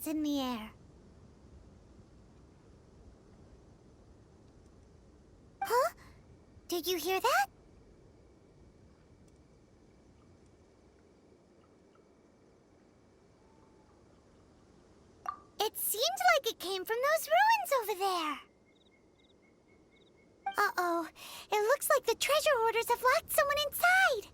footprints in the air. Huh? Did you hear that? It seemed like it came from those ruins over there. Uh-oh. It looks like the treasure hoarders have locked someone inside.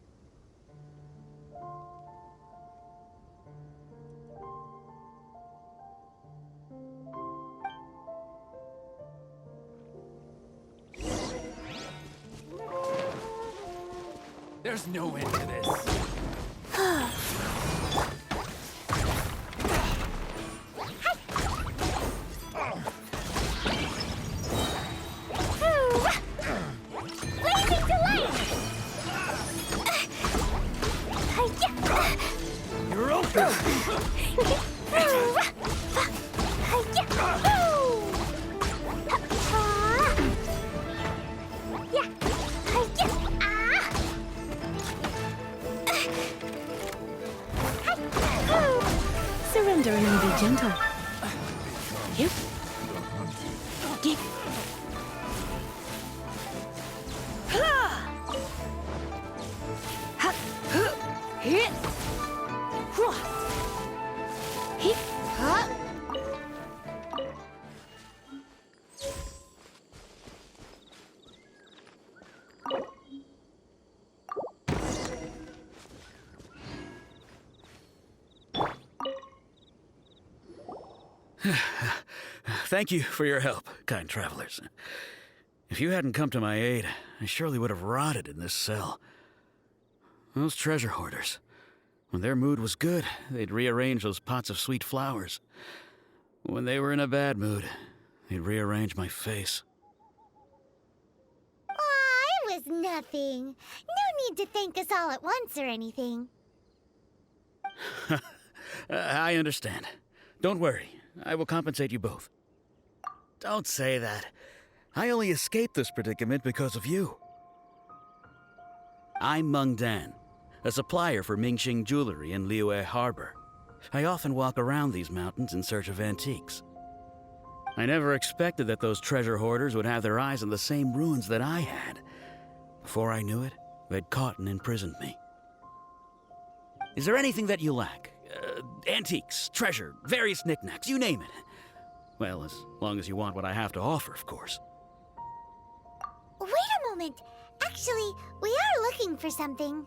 There's no end to this. Blazing delight! You're open! Surrender and be gentle. Yep. Get. Hit. Hit. Thank you for your help, kind travelers. If you hadn't come to my aid, I surely would have rotted in this cell. Those treasure hoarders, when their mood was good, they'd rearrange those pots of sweet flowers. When they were in a bad mood, they'd rearrange my face. Aw, it was nothing. No need to thank us all at once or anything. I understand. Don't worry. I will compensate you both. Don't say that. I only escaped this predicament because of you. I'm Meng Dan, a supplier for Mingxing Jewelry in Liyue Harbor. I often walk around these mountains in search of antiques. I never expected that those treasure hoarders would have their eyes on the same ruins that I had. Before I knew it, they'd caught and imprisoned me. Is there anything that you lack? Antiques, treasure, various knickknacks, you name it. Well, as long as you want what I have to offer, of course. Wait a moment. Actually, we are looking for something.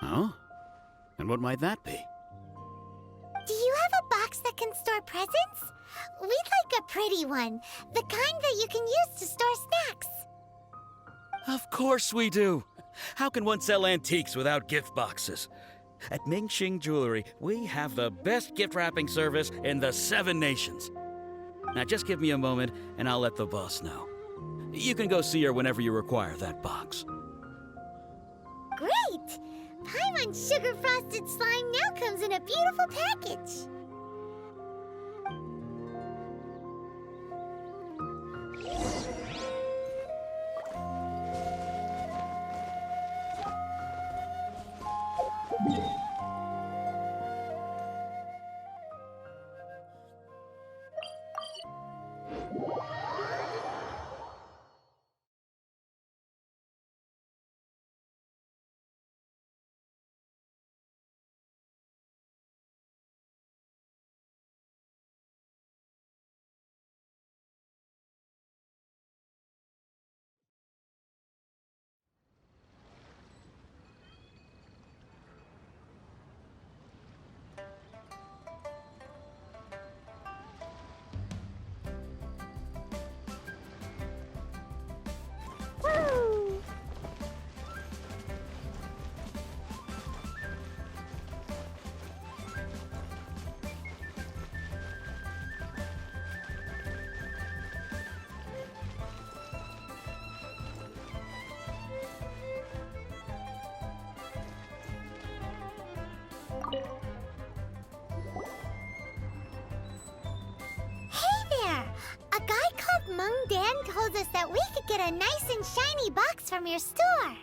Oh? And what might that be? Do you have a box that can store presents? We'd like a pretty one. The kind that you can use to store snacks. Of course we do. How can one sell antiques without gift boxes? At Mingxing Jewelry, we have the best gift wrapping service in the 7 nations. Now just give me a moment and I'll let the boss know. You can go see her whenever you require that box. Great! Paimon Sugar Frosted Slime now comes in a beautiful package. Woo! A guy called Meng Dan told us that we could get a nice and shiny box from your store.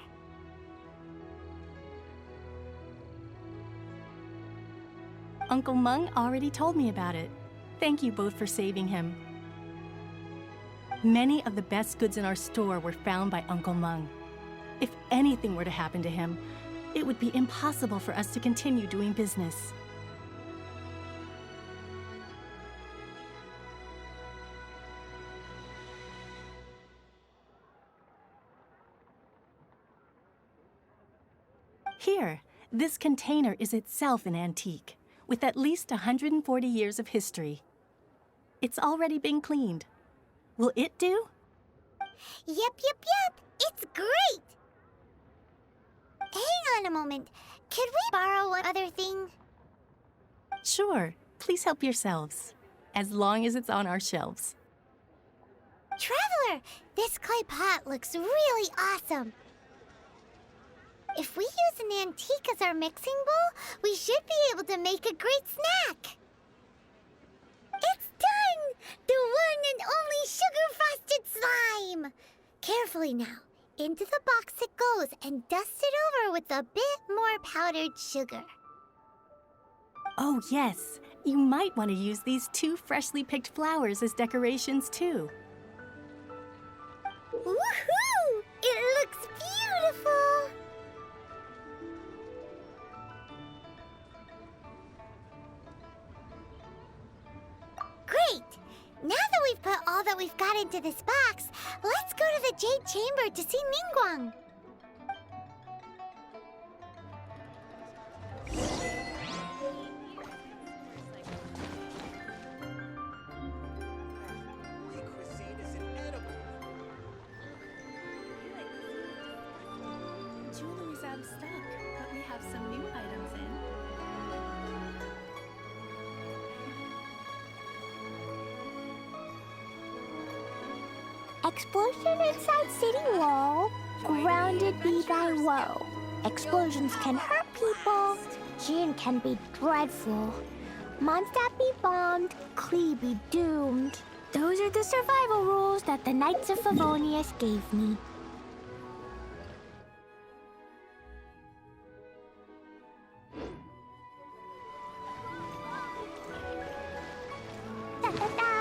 Uncle Meng already told me about it. Thank you both for saving him. Many of the best goods in our store were found by Uncle Meng. If anything were to happen to him, it would be impossible for us to continue doing business. Here, this container is itself an antique, with at least 140 years of history. It's already been cleaned. Will it do? Yep. It's great! Hang on a moment. Could we borrow one other thing? Sure, please help yourselves, as long as it's on our shelves. Traveler, this clay pot looks really awesome. If we use an antique as our mixing bowl, we should be able to make a great snack. It's done! The one and only sugar-frosted slime! Carefully now. Into the box it goes and dust it over with a bit more powdered sugar. Oh yes, you might want to use these 2 freshly picked flowers as decorations too. Woohoo! It looks beautiful! Great! Now that we've put all that we've got into this box, let's go to the Jade Chamber to see Ningguang. Jewelry's out of stock, but we have some new items in. Explosion inside city wall. Grounded be thy woe. Explosions can hurt people. Jin can be dreadful. Mondstadt be bombed. Klee be doomed. Those are the survival rules that the Knights of Favonius gave me. Da da da.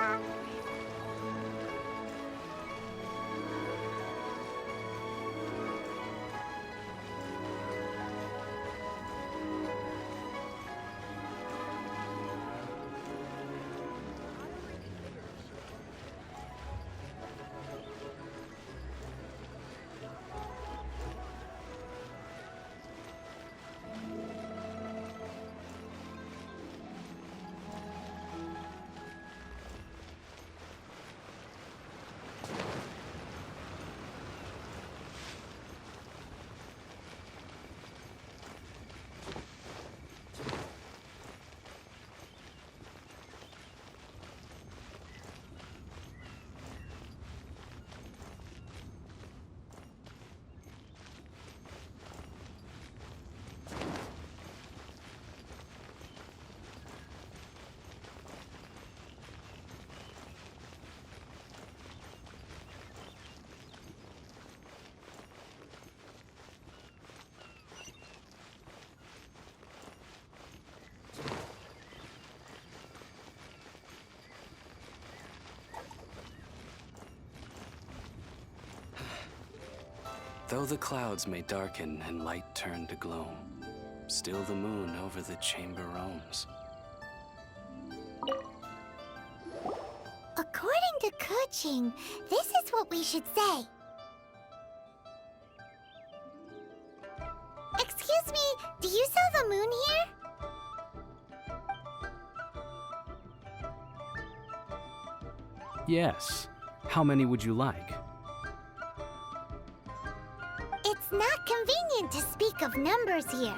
Though the clouds may darken and light turn to gloom, still the moon over the chamber roams. According to Kuching, this is what we should say. Excuse me, do you sell the moon here? Yes. How many would you like? It's not convenient to speak of numbers here.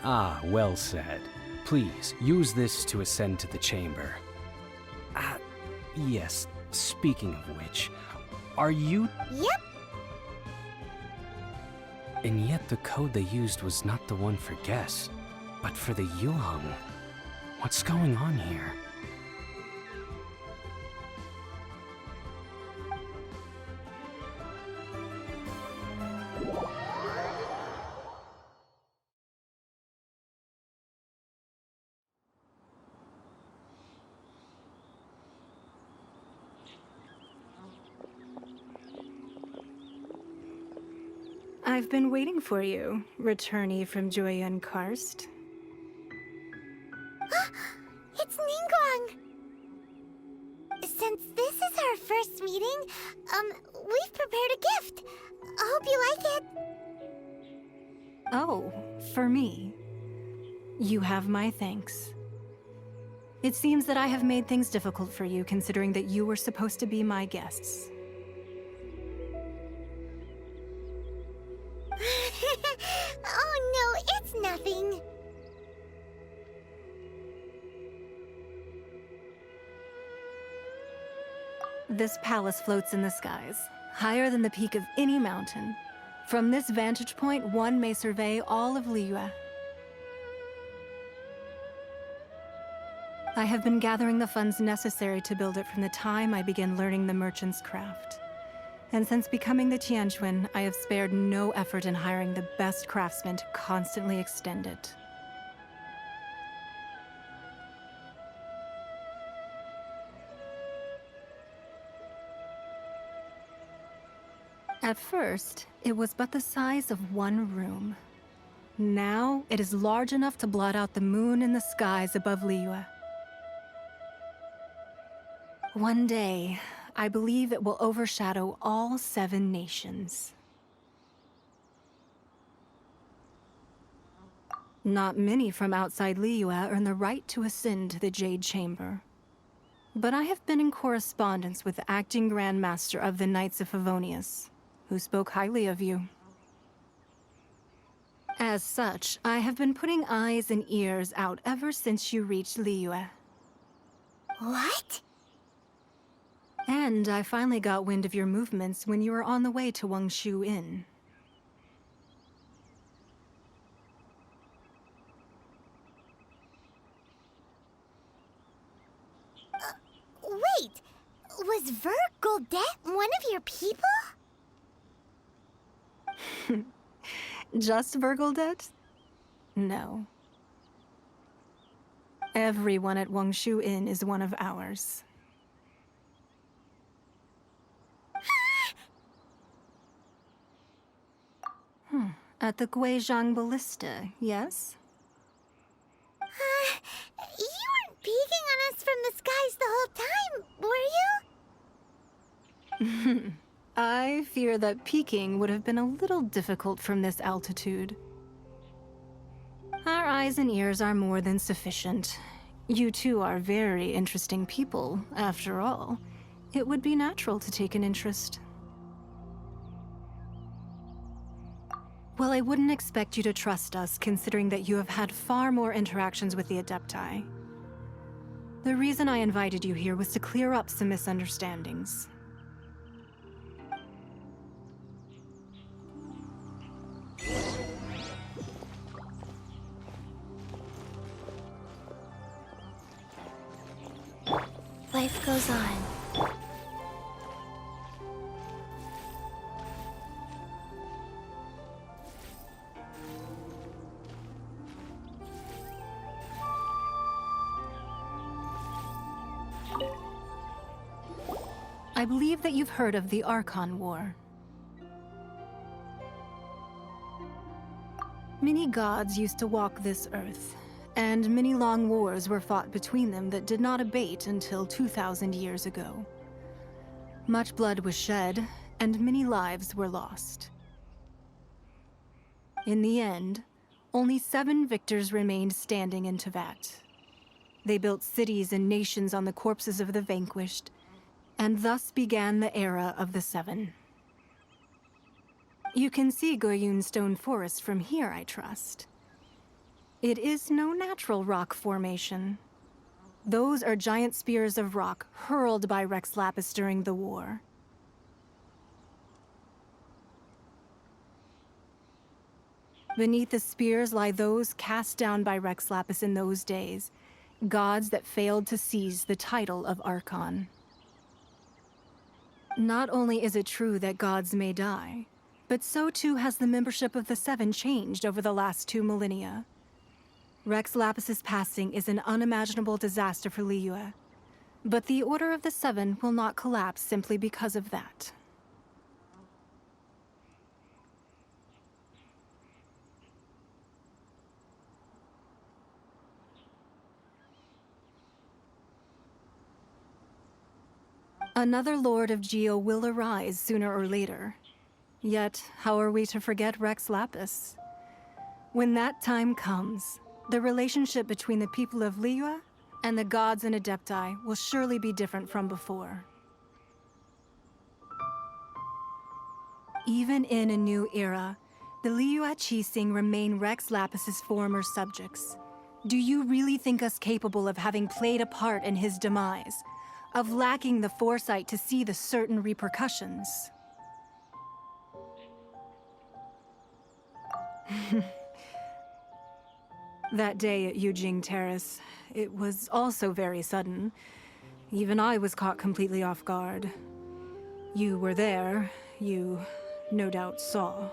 Ah, well said. Please, use this to ascend to the chamber. Yes, speaking of which, are you... Yep, And yet the code they used was not the one for guess, but for the Yuheng. What's going on here? I've been waiting for you, returnee from Joyun Karst. It's Ningguang! Since this is our first meeting, we've prepared a gift. I hope you like it. Oh, for me. You have my thanks. It seems that I have made things difficult for you, considering that you were supposed to be my guests. Oh no, it's nothing. This palace floats in the skies, higher than the peak of any mountain. From this vantage point, one may survey all of Liyue. I have been gathering the funds necessary to build it from the time I began learning the merchant's craft. And since becoming the Tianquan, I have spared no effort in hiring the best craftsmen to constantly extend it. At first, it was but the size of one room. Now, it is large enough to blot out the moon in the skies above Liyue. One day, I believe it will overshadow all 7 nations. Not many from outside Liyue earn the right to ascend to the Jade Chamber. But I have been in correspondence with the acting Grand Master of the Knights of Favonius, who spoke highly of you. As such, I have been putting eyes and ears out ever since you reached Liyue. What? And I finally got wind of your movements when you were on the way to Wangshu Inn. Wait! Was Vergoldet one of your people? Just Vergoldet? No. Everyone at Wangshu Inn is one of ours. At the Guizhang Ballista, yes? You weren't peeking on us from the skies the whole time, were you? I fear that peeking would have been a little difficult from this altitude. Our eyes and ears are more than sufficient. You two are very interesting people, after all. It would be natural to take an interest. Well, I wouldn't expect you to trust us, considering that you have had far more interactions with the Adepti. The reason I invited you here was to clear up some misunderstandings. Life goes on. I believe that you've heard of the Archon War. Many gods used to walk this earth, and many long wars were fought between them that did not abate until 2,000 years ago. Much blood was shed, and many lives were lost. In the end, only 7 victors remained standing in Tevat. They built cities and nations on the corpses of the vanquished, and thus began the era of the 7. You can see Goyun Stone Forest from here, I trust. It is no natural rock formation. Those are giant spears of rock hurled by Rex Lapis during the war. Beneath the spears lie those cast down by Rex Lapis in those days, gods that failed to seize the title of Archon. Not only is it true that gods may die, but so too has the membership of the 7 changed over the last 2 millennia. Rex Lapis's passing is an unimaginable disaster for Liyue, but the Order of the 7 will not collapse simply because of that. Another Lord of Geo will arise sooner or later. Yet, how are we to forget Rex Lapis? When that time comes, the relationship between the people of Liyue and the gods and Adepti will surely be different from before. Even in a new era, the Liyue Qixing remain Rex Lapis's former subjects. Do you really think us capable of having played a part in his demise? Of lacking the foresight to see the certain repercussions? That day at Yujing Terrace, it was also very sudden. Even I was caught completely off guard. You were there, you no doubt saw.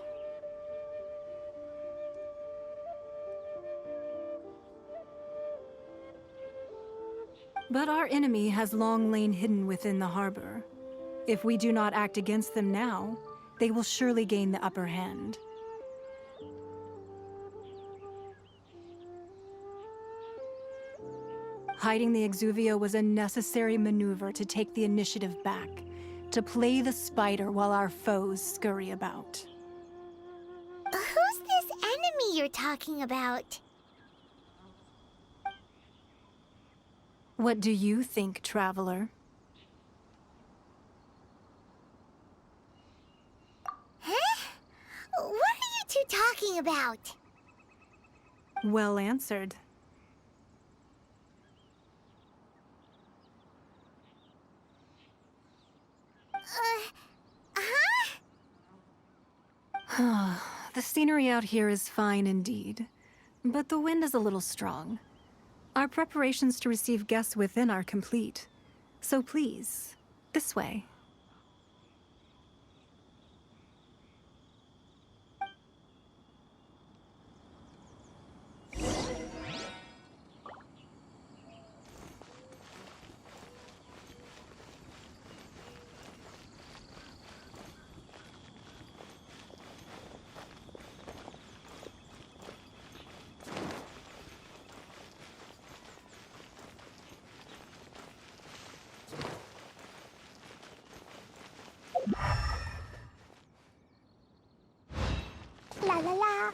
But our enemy has long lain hidden within the harbor. If we do not act against them now, they will surely gain the upper hand. Hiding the Exuvia was a necessary maneuver to take the initiative back, to play the spider while our foes scurry about. Who's this enemy you're talking about? What do you think, traveler? Huh? What are you two talking about? Well answered. Huh? The scenery out here is fine indeed, but the wind is a little strong. Our preparations to receive guests within are complete. So please, this way. La la la.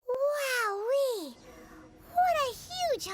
Wowee! What a huge